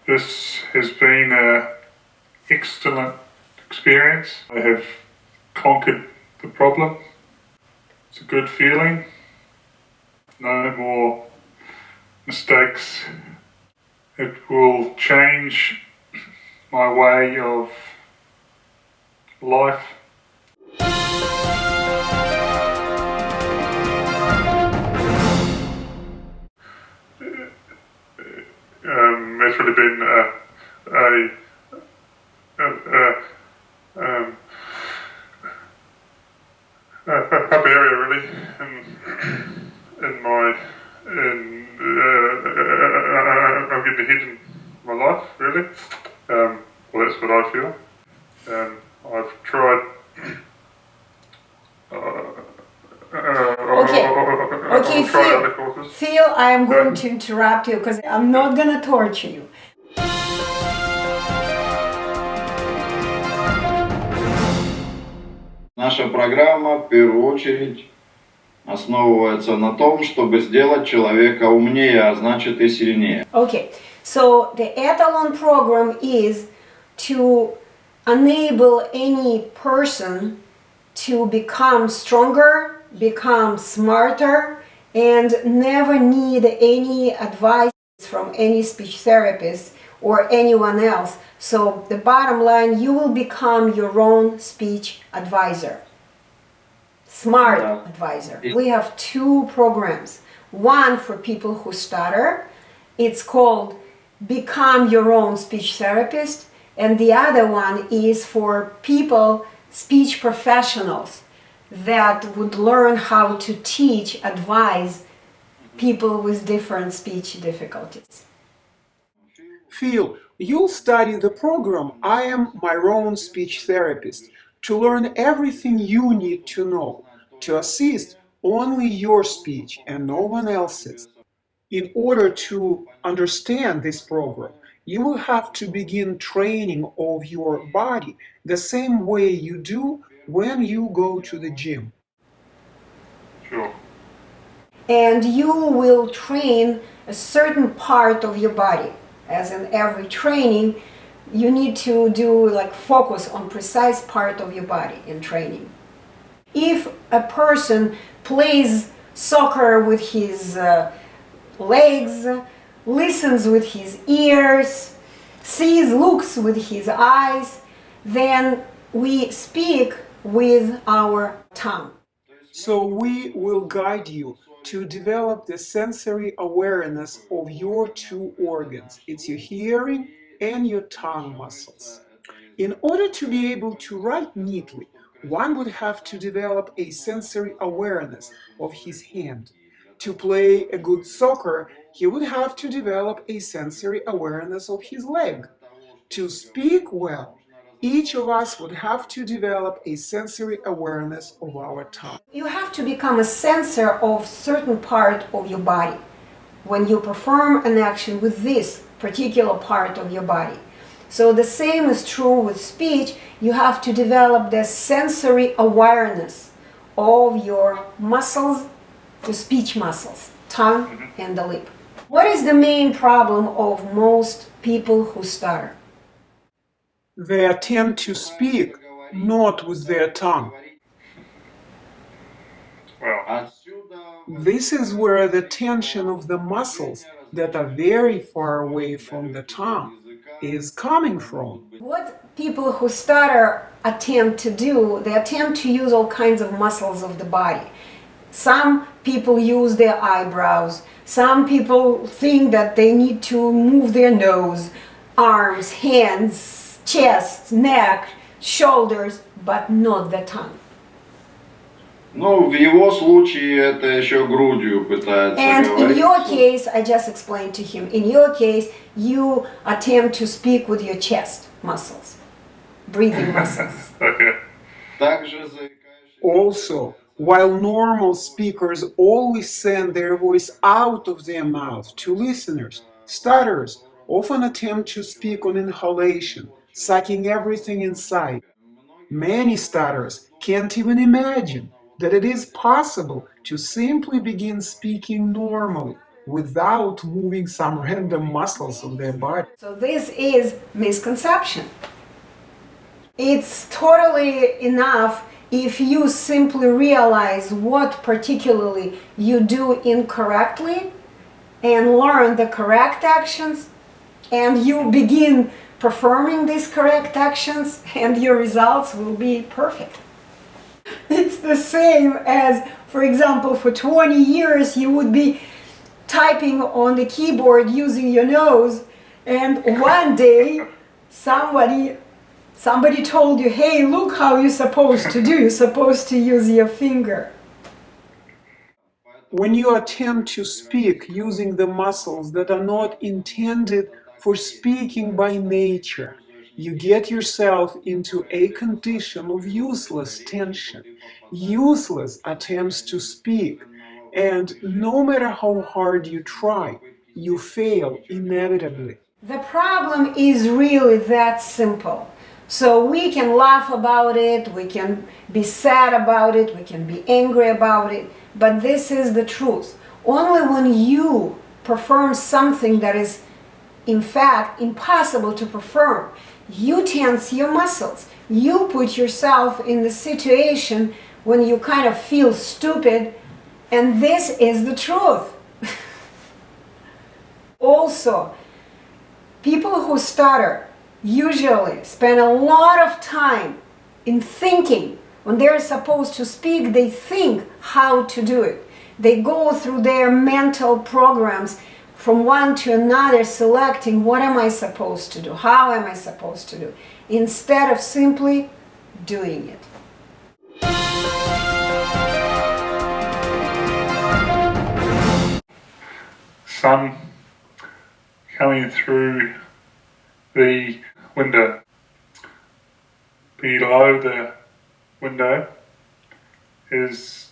This has been an excellent experience. I have conquered the problem. It's a good feeling. No more mistakes. It will change my way of life. It's really been a happy area really in my I'm getting ahead in my life really. Well, that's what I feel. I've tried. Okay, Phil, I am going to interrupt you because I'm not going to torture you. Наша программа в первую очередь основывается на том, чтобы сделать человека умнее, а значит и сильнее. Okay, so the Etalon program is to enable any person to become stronger, become smarter, and never need any advice from any speech therapist or anyone else. So the bottom line, you will become your own speech advisor. Smart advisor. We have two programs. One for people who stutter. It's called Become Your Own Speech Therapist. And the other one is for people, speech professionals, that would learn how to teach, advise people with different speech difficulties. Phil, you'll study the program I Am My Own Speech Therapist to learn everything you need to know to assist only your speech and no one else's. In order to understand this program, you will have to begin training of your body the same way you do when you go to the gym. Sure. And you will train a certain part of your body. As in every training, you need to do like focus on precise part of your body in training. If a person plays soccer with his legs, listens with his ears, looks with his eyes, then we speak with our tongue. So we will guide you to develop the sensory awareness of your two organs. It's your hearing and your tongue muscles. In order to be able to write neatly, one would have to develop a sensory awareness of his hand. To play a good soccer, he would have to develop a sensory awareness of his leg. To speak well, each of us would have to develop a sensory awareness of our tongue. You have to become a sensor of certain part of your body when you perform an action with this particular part of your body. So the same is true with speech. You have to develop the sensory awareness of your muscles, the speech muscles, tongue and the lip. What is the main problem of most people who stutter? They attempt to speak not with their tongue. Well, This is where the tension of the muscles that are very far away from the tongue is coming from. What people who stutter attempt to do, they attempt to use all kinds of muscles of the body. Some people use their eyebrows. Some people think that they need to move their nose, arms, hands, chest, neck, shoulders, but not the tongue. Ну, в его случае это еще грудью пытается And говорить. in your case, I just explained to him, in your case, you attempt to speak with your chest muscles, breathing muscles. okay. Также заикаешься. Also, while normal speakers always send their voice out of their mouth to listeners, stutterers often attempt to speak on inhalation, sucking everything inside. Many stutterers can't even imagine that it is possible to simply begin speaking normally without moving some random muscles of their body. So this is misconception. It's totally enough if you simply realize what particularly you do incorrectly and learn the correct actions, and you begin performing these correct actions, and your results will be perfect. It's the same as, for example, for 20 years you would be typing on the keyboard using your nose, and one day somebody told you, hey, look how you're supposed to do, you're supposed to use your finger. When you attempt to speak using the muscles that are not intended for speaking by nature, you get yourself into a condition of useless tension, useless attempts to speak, and no matter how hard you try, you fail inevitably. The problem is really that simple. So we can laugh about it, we can be sad about it, we can be angry about it, but this is the truth. Only when you perform something that is in fact impossible to perform, you tense your muscles, you put yourself in the situation when you kind of feel stupid, and this is the truth. Also, people who stutter usually spend a lot of time in thinking. When they're supposed to speak, they think how to do it. They go through their mental programs from one to another, selecting what am I supposed to do, how am I supposed to do, instead of simply doing it. Sun coming through the window. Below the window is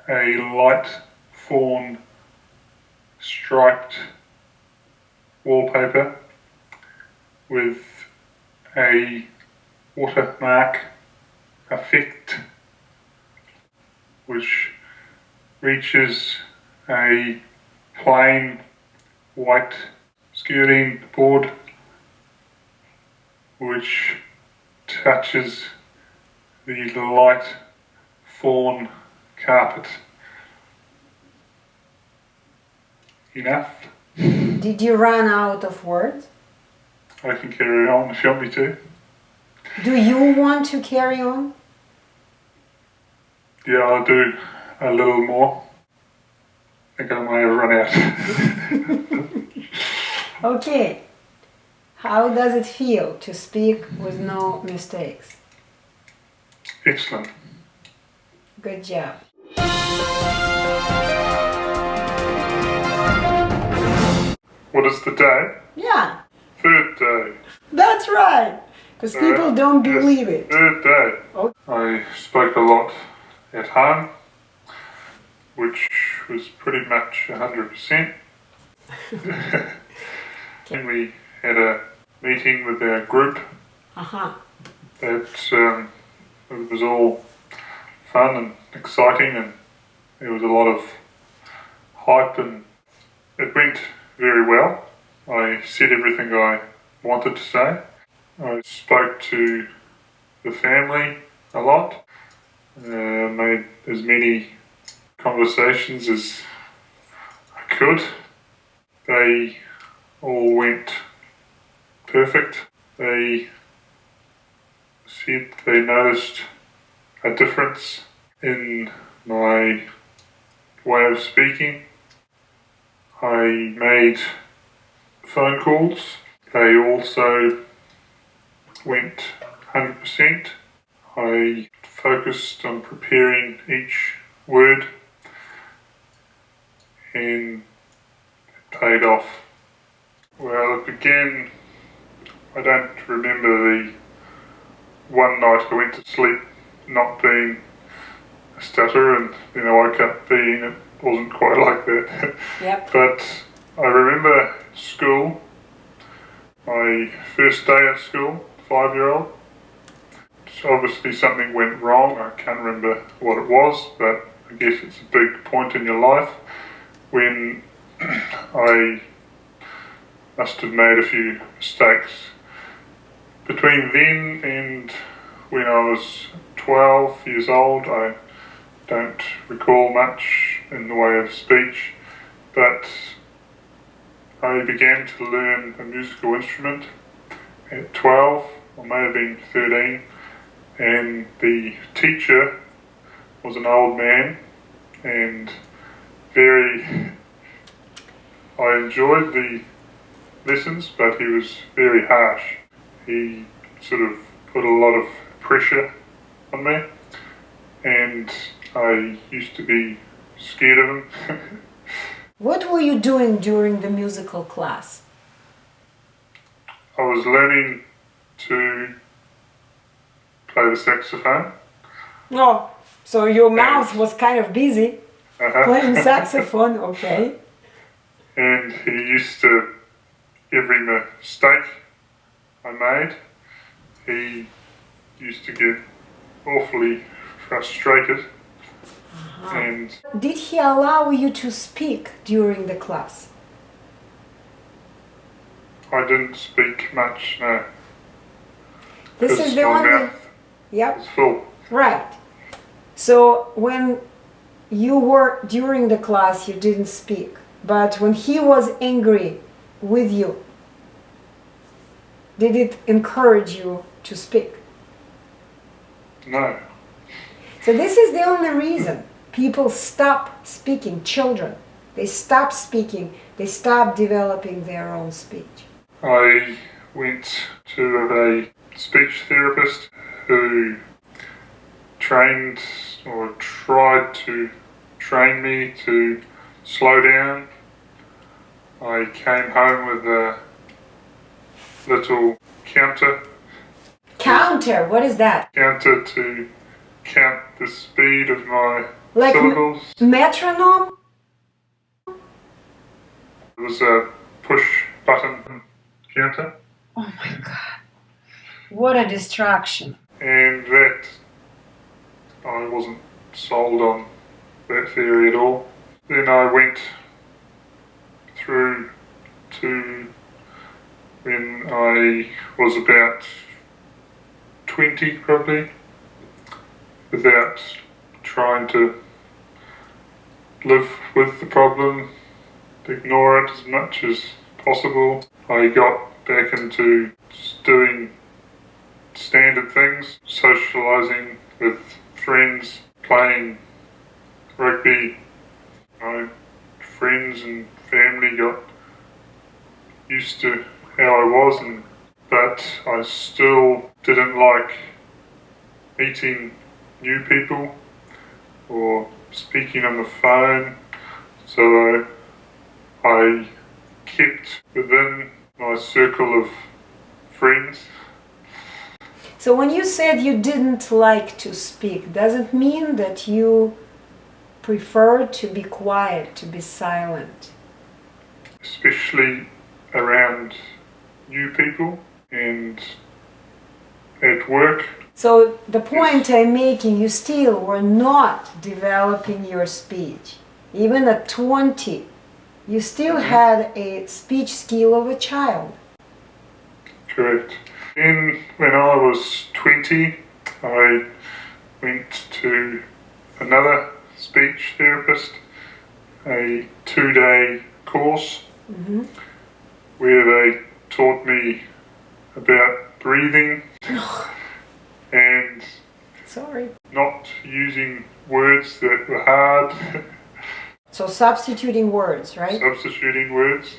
a light fawn striped wallpaper with a watermark effect which reaches a plain white skirting board which touches the light fawn carpet. Enough? Did you run out of words? I can carry on if you want me to. Do you want to carry on? Yeah, I'll do a little more. I think I might have run out. Okay. How does it feel to speak with no mistakes? Excellent. Good job. What is the day? Yeah, Third day. that's right. Because people don't believe it. Third day. Okay. I spoke a lot at home, which was pretty much 100%. And we had a meeting with our group. That it was all fun and exciting, and there was a lot of hype, and it went very well. I said everything I wanted to say. I spoke to the family a lot, made as many conversations as I could. They all went perfect. They said they noticed a difference in my way of speaking. I made phone calls. They also went 100%. I focused on preparing each word, and it paid off. Well, it began, I don't remember the one night I went to sleep not being a stutterer, and then I woke up being it wasn't quite like that. Yep. But I remember school, my first day at school, 5-year-old. Obviously something went wrong. I can't remember what it was, but I guess it's a big point in your life when I must have made a few mistakes. Between then and when I was 12 years old, I don't recall much in the way of speech, but I began to learn a musical instrument at 12, or may have been 13, and the teacher was an old man, and I enjoyed the lessons, but he was very harsh. He sort of put a lot of pressure on me, and I used to be scared of him. What were you doing during the musical class? I was learning to play the saxophone. Oh, so your mouth was kind of busy playing Uh-huh. saxophone, okay. And he used to, every mistake I made, he used to get awfully frustrated. And Did he allow you to speak during the class? I didn't speak much, no. This is Because the my only... mouth Yep, was full. right. So when you were during the class, you didn't speak. But when he was angry with you, did it encourage you to speak? No. So this is the only reason people stop speaking, children. They stop speaking, they stop developing their own speech. I went to a speech therapist who trained or tried to train me to slow down. I came home with a little counter Counter, what is that? to count the speed of my Like syllables. metronome? It was a push button counter, Oh my God. What a distraction. and that I wasn't sold on that theory at all. Then I went through to when I was about 20 probably, without trying to live with the problem, ignore it as much as possible. I got back into doing standard things, socialising with friends, playing rugby. My friends and family got used to how I was, but I still didn't like meeting new people or speaking on the phone, so I kept within my circle of friends. So when you said you didn't like to speak, does it mean that you prefer to be quiet, to be silent? Especially around new people and at work. So the point I'm making, you still were not developing your speech. Even at 20, you still had a speech skill of a child. Correct. Then when I was 20, I went to another speech therapist, a 2-day course where they taught me about breathing and Sorry. not using words that were hard, So substituting words, right? substituting words,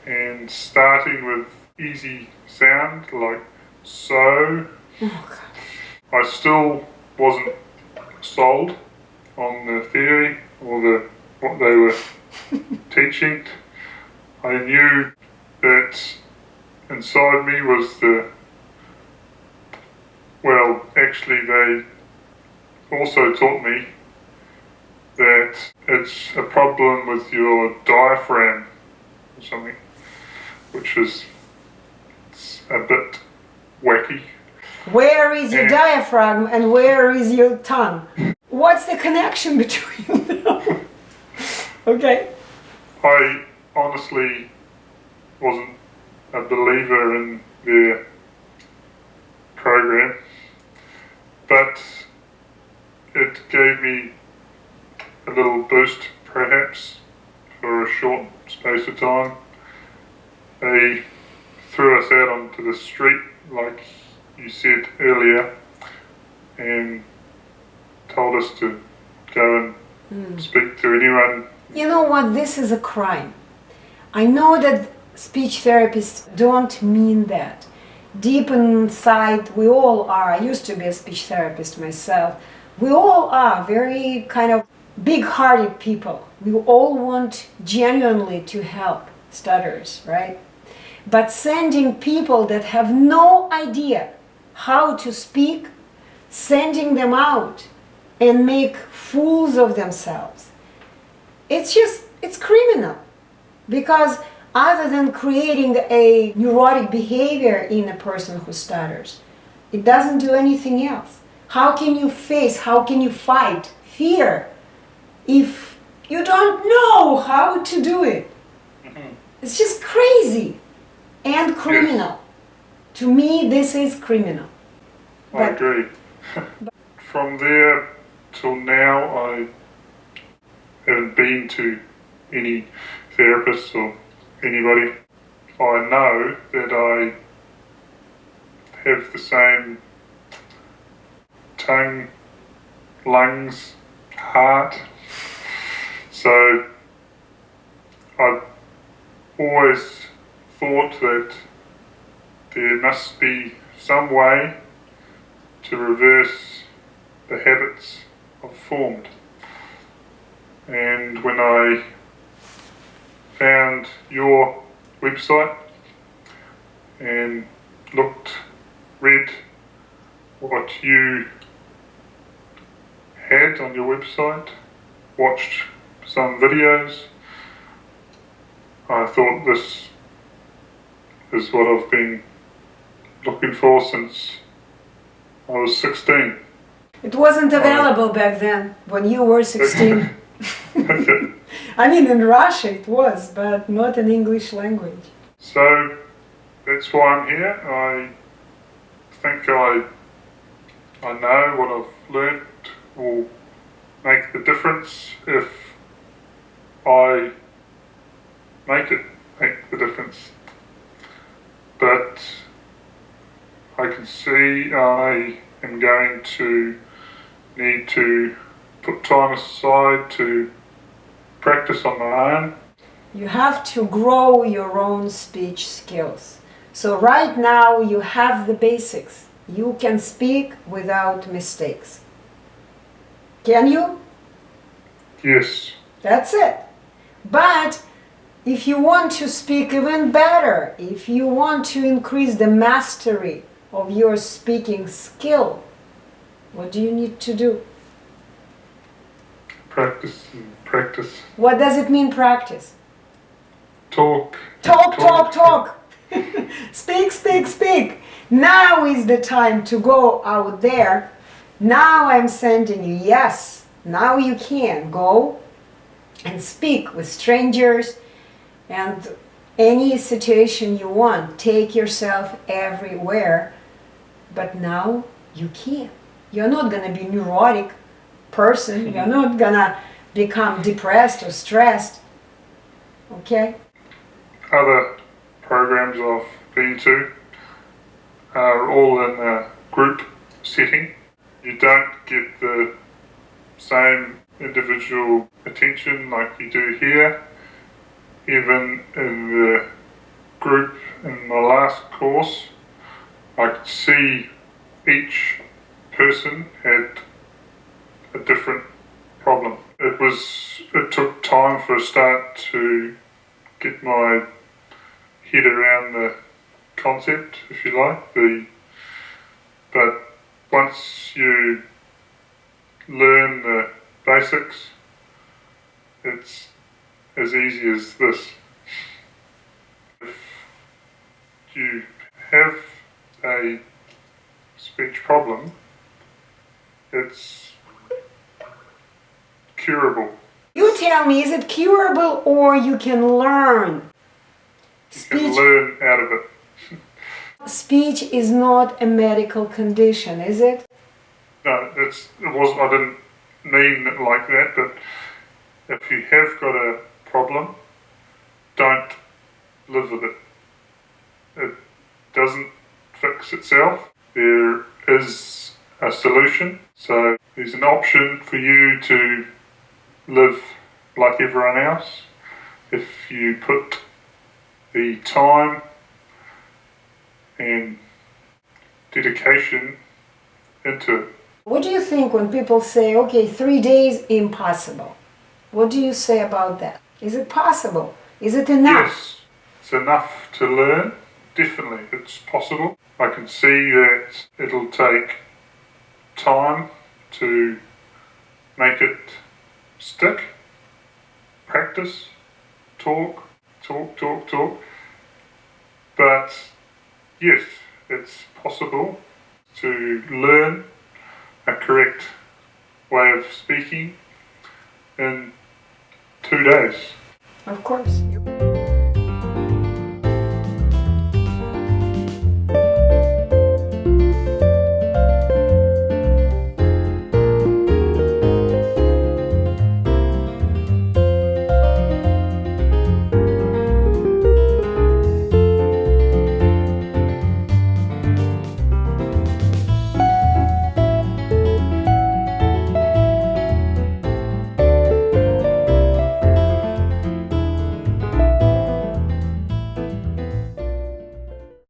and starting with easy sound like so. Oh, God. I still wasn't sold on the theory or what they were teaching. I knew that inside me was actually they also taught me that it's a problem with your diaphragm or something, which is a bit wacky. Where is your And- diaphragm and where is your tongue? What's the connection between them? Okay. I honestly wasn't a believer in their program, but it gave me a little boost perhaps for a short space of time. They threw us out onto the street like you said earlier and told us to go and speak to anyone. You know what? This is a crime. I know that speech therapists don't mean that. Deep inside, we all are. I used to be a speech therapist myself. We all are very kind of big-hearted people. We all want genuinely to help stutterers, right? But sending people that have no idea how to speak, sending them out and make fools of themselves, it's criminal. Because other than creating a neurotic behavior in a person who stutters, it doesn't do anything else. How can you face, how can you fight fear if you don't know how to do it? It's just crazy and criminal. To me, this is criminal. I agree. From there till now, I haven't been to any therapist or anybody. I know that I have the same tongue, lungs, heart. So I've always thought that there must be some way to reverse the habits I've formed. And when I found your website and read what you had on your website, watched some videos, I thought this is what I've been looking for since I was 16. It wasn't available back then, when you were 16. I mean, in Russia it was, but not in English language. So that's why I'm here. I think I know what I've learnt will make the difference if I make the difference. But I can see I am going to need to put time aside to practice on my own. You have to grow your own speech skills. So right now you have the basics. You can speak without mistakes. Can you? Yes. That's it. But if you want to speak even better, if you want to increase the mastery of your speaking skill, what do you need to do? Practice and practice. What does it mean, practice? Talk. Talk. Speak, speak, speak. Now is the time to go out there. Now I'm sending you, yes, now you can go and speak with strangers and any situation you want. Take yourself everywhere. But now you can. You're not going to be neurotic person. You're not going to become depressed or stressed. Okay? Other programs I've been to are all in a group setting. You don't get the same individual attention like you do here. Even in the group in my last course, I could see each person had a different problem. It took time for a start to get my head around the concept, if you like. But once you learn the basics, it's as easy as this. If you have a speech problem, it's curable. You tell me, is it curable or you can learn? You can learn out of it. Speech is not a medical condition, is it? No, I didn't mean it like that, but if you have got a problem, don't live with it. It doesn't fix itself. There is a solution. So there's an option for you to live like everyone else if you put the time and dedication into it. What do you think when people say, okay, 3 days, impossible? What do you say about that? Is it possible? Is it enough? Yes, it's enough to learn. Definitely, it's possible. I can see that it'll take time to make it stick, practice, talk. But yes, it's possible to learn a correct way of speaking in 2 days. Of course.